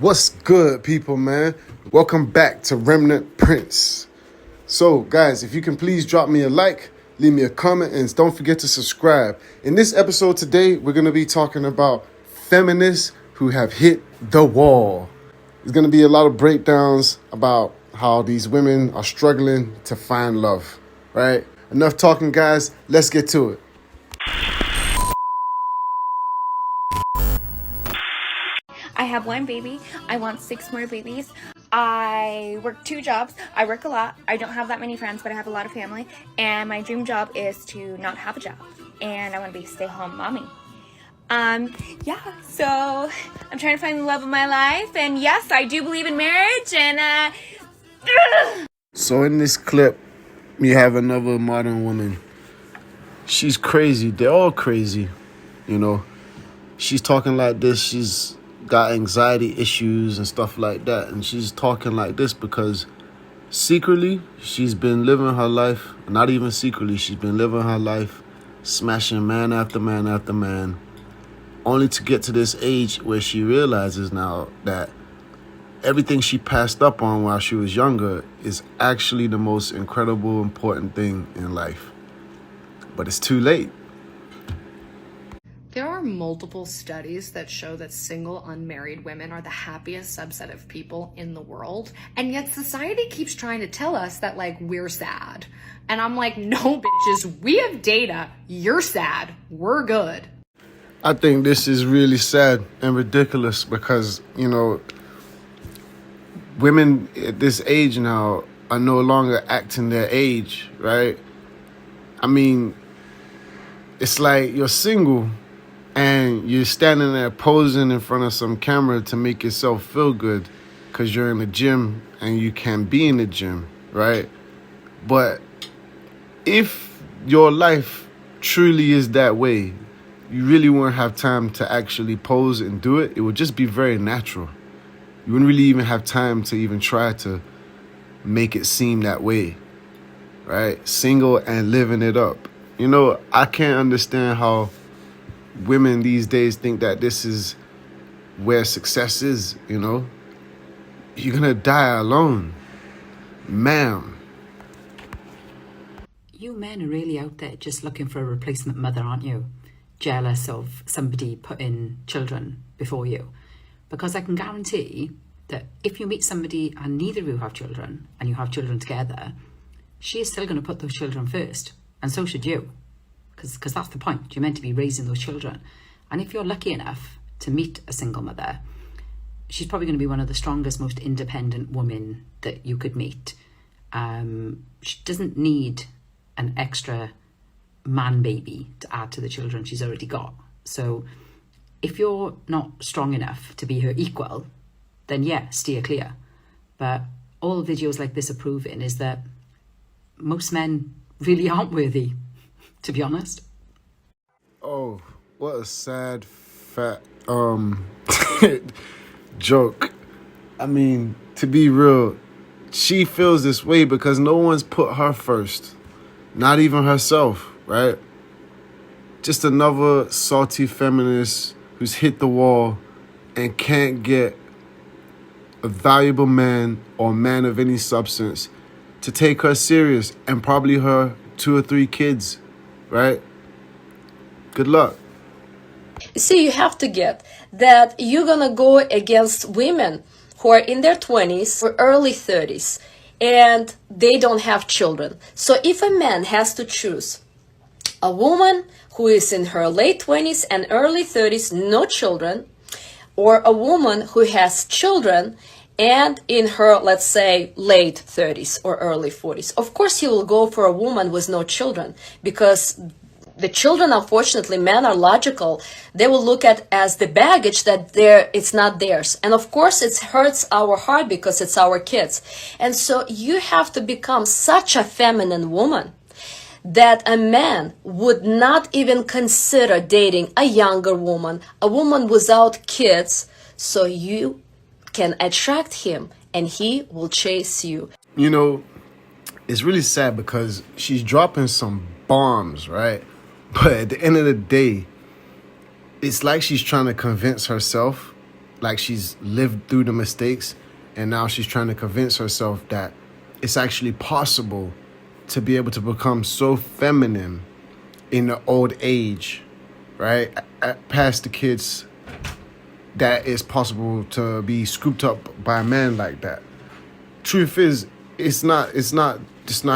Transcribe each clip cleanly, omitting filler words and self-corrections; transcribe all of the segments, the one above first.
What's good, people, man? Welcome back to Remnant Prince. So, guys, if you can please drop me a like, leave me a comment, and don't forget to subscribe. In this episode today, we're going to be talking about feminists who have hit the wall. There's going to be a lot of breakdowns about how these women are struggling to find love, right? Enough talking, guys. Let's get to it. I have one baby. I want 6 more babies. I work 2 jobs. I work a lot. I don't have that many friends, but I have a lot of family. And my dream job is to not have a job. And I want to be a stay-home mommy. So I'm trying to find the love of my life. And yes, I do believe in marriage. And, So in this clip, you have another modern woman. She's crazy. They're all crazy, you know. She's talking like this. She's got anxiety issues and stuff like that. And she's talking like this because secretly, she's been living her life. Not even secretly, she's been living her life smashing man after man after man. Only to get to this age where she realizes now that everything she passed up on while she was younger is actually the most incredible, important thing in life. But it's too late. There are multiple studies that show that single, unmarried women are the happiest subset of people in the world. And yet society keeps trying to tell us that, like, we're sad. And I'm like, no, bitches, we have data. You're sad. We're good. I think this is really sad and ridiculous because, you know, women at this age now are no longer acting their age, right? I mean, it's like you're single and you're standing there posing in front of some camera to make yourself feel good because you're in the gym and you can be in the gym, right? But if your life truly is that way, you really won't have time to actually pose and do it. It would just be very natural. You wouldn't really even have time to even try to make it seem that way, right? Single and living it up. You know, I can't understand how women these days think that this is where success is, you know? You're gonna die alone. Ma'am. You men are really out there just looking for a replacement mother, aren't you? Jealous of somebody putting children before you. Because I can guarantee that if you meet somebody and neither of you have children and you have children together, she is still going to put those children first. And so should you. Because that's the point. You're meant to be raising those children. And if you're lucky enough to meet a single mother, she's probably going to be one of the strongest, most independent women that you could meet. She doesn't need an extra man baby to add to the children she's already got. So if you're not strong enough to be her equal, then yeah, steer clear. But all videos like this are proving is that most men really aren't worthy, to be honest. Oh, what a sad, fat, joke. I mean, to be real, she feels this way because no one's put her first. Not even herself, right? Just another salty feminist who's hit the wall and can't get a valuable man or man of any substance to take her serious and probably her 2 or 3 kids, right? Good luck. See, you have to get that you're gonna go against women who are in their 20s or early 30s and they don't have children. So if a man has to choose a woman who is in her late 20s and early 30s, no children, or a woman who has children and in her, let's say, late 30s or early 40s, of course he will go for a woman with no children because the children, unfortunately, men are logical. They will look at as the baggage that it's not theirs. And of course, it hurts our heart because it's our kids. And so you have to become such a feminine woman that a man would not even consider dating a younger woman, a woman without kids, so you can attract him and he will chase you. You know, it's really sad because she's dropping some bombs, right? But at the end of the day, it's like she's trying to convince herself like she's lived through the mistakes, and now she's trying to convince herself that it's actually possible to be able to become so feminine in the old age, right? Past the kids, that it's possible to be scooped up by a man like that. Truth is, it's not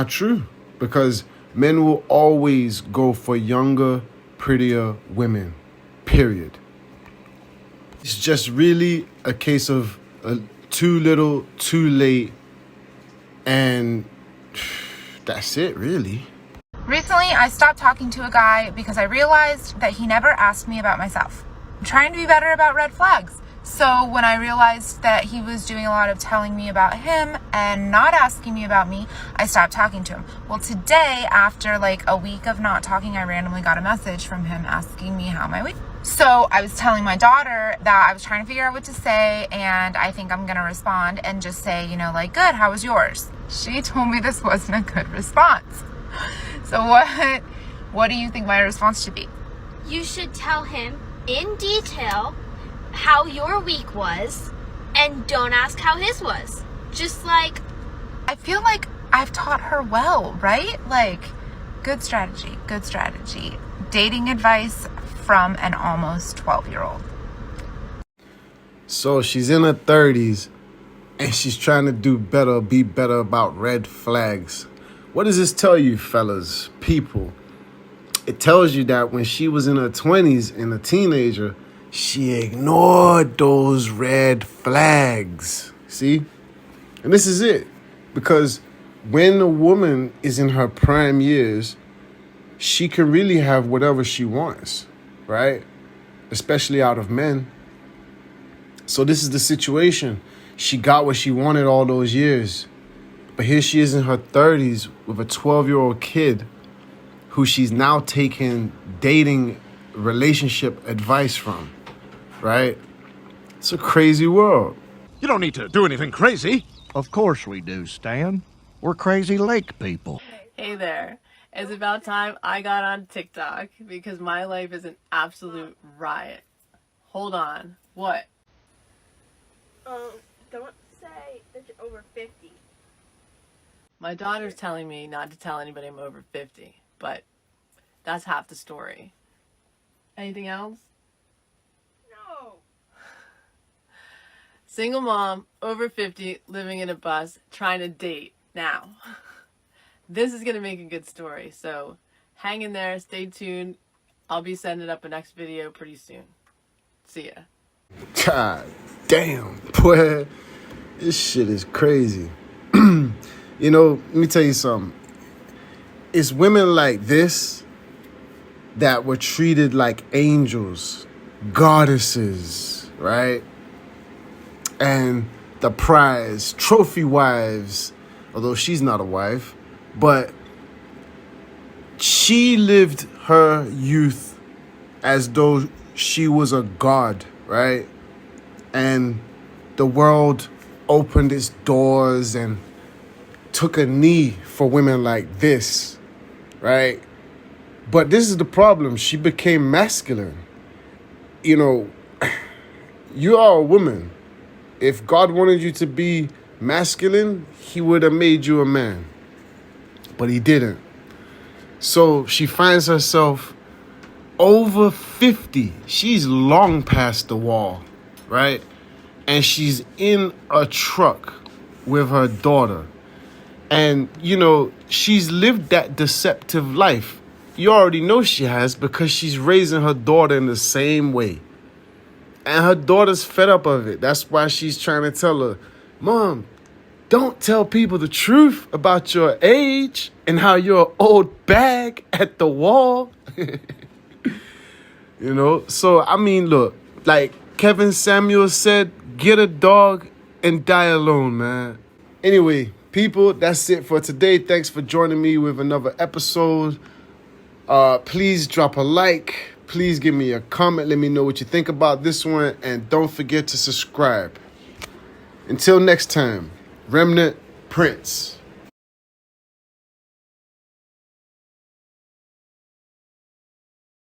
true, because men will always go for younger, prettier women, period. It's just really a case of too little, too late, and that's it, really. Recently, I stopped talking to a guy because I realized that he never asked me about myself. I'm trying to be better about red flags. So when I realized that he was doing a lot of telling me about him and not asking me about me, I stopped talking to him. Well, today, after like a week of not talking, I randomly got a message from him asking me how my week. So I was telling my daughter that I was trying to figure out what to say, and I think I'm gonna respond and just say, like, good, how was yours? She told me this wasn't a good response. So what do you think my response should be? You should tell him in detail how your week was, and don't ask how his was. Just like, I feel like I've taught her well, right? Like, good strategy. Dating advice from an almost 12-year-old. So she's in her 30s and she's trying to be better about red flags. What does this tell you, fellas, people? It tells you that when she was in her 20s and a teenager, she ignored those red flags. See? And this is it. Because when a woman is in her prime years, she can really have whatever she wants, right? Especially out of men. So this is the situation. She got what she wanted all those years. But here she is in her 30s with a 12-year-old kid who she's now taking dating relationship advice from, right? It's a crazy world. You don't need to do anything crazy. Of course we do, Stan. We're crazy lake people. Hey there. It's about time I got on TikTok because my life is an absolute riot. Hold on. What? Don't say that you're over 50. My daughter's telling me not to tell anybody I'm over 50, but that's half the story. Anything else? No. Single mom, over 50, living in a bus, trying to date now. This is going to make a good story, so hang in there, stay tuned. I'll be sending up a next video pretty soon. See ya. God damn, boy. This shit is crazy. Let me tell you something. It's women like this that were treated like angels, goddesses, right? And the prize, trophy wives, although she's not a wife, but she lived her youth as though she was a god, right? And the world opened its doors and took a knee for women like this, right? But this is the problem. She became masculine. You are a woman. If God wanted you to be masculine, he would have made you a man. But he didn't. So she finds herself over 50. She's long past the wall, right? And she's in a truck with her daughter. And, she's lived that deceptive life. You already know she has, because she's raising her daughter in the same way. And her daughter's fed up of it. That's why she's trying to tell her, Mom, don't tell people the truth about your age and how you're an old bag at the wall. So, look, like Kevin Samuel said, get a dog and die alone, man. Anyway, people, that's it for today. Thanks for joining me with another episode. Please drop a like. Please give me a comment. Let me know what you think about this one. And don't forget to subscribe. Until next time, Remnant Prince.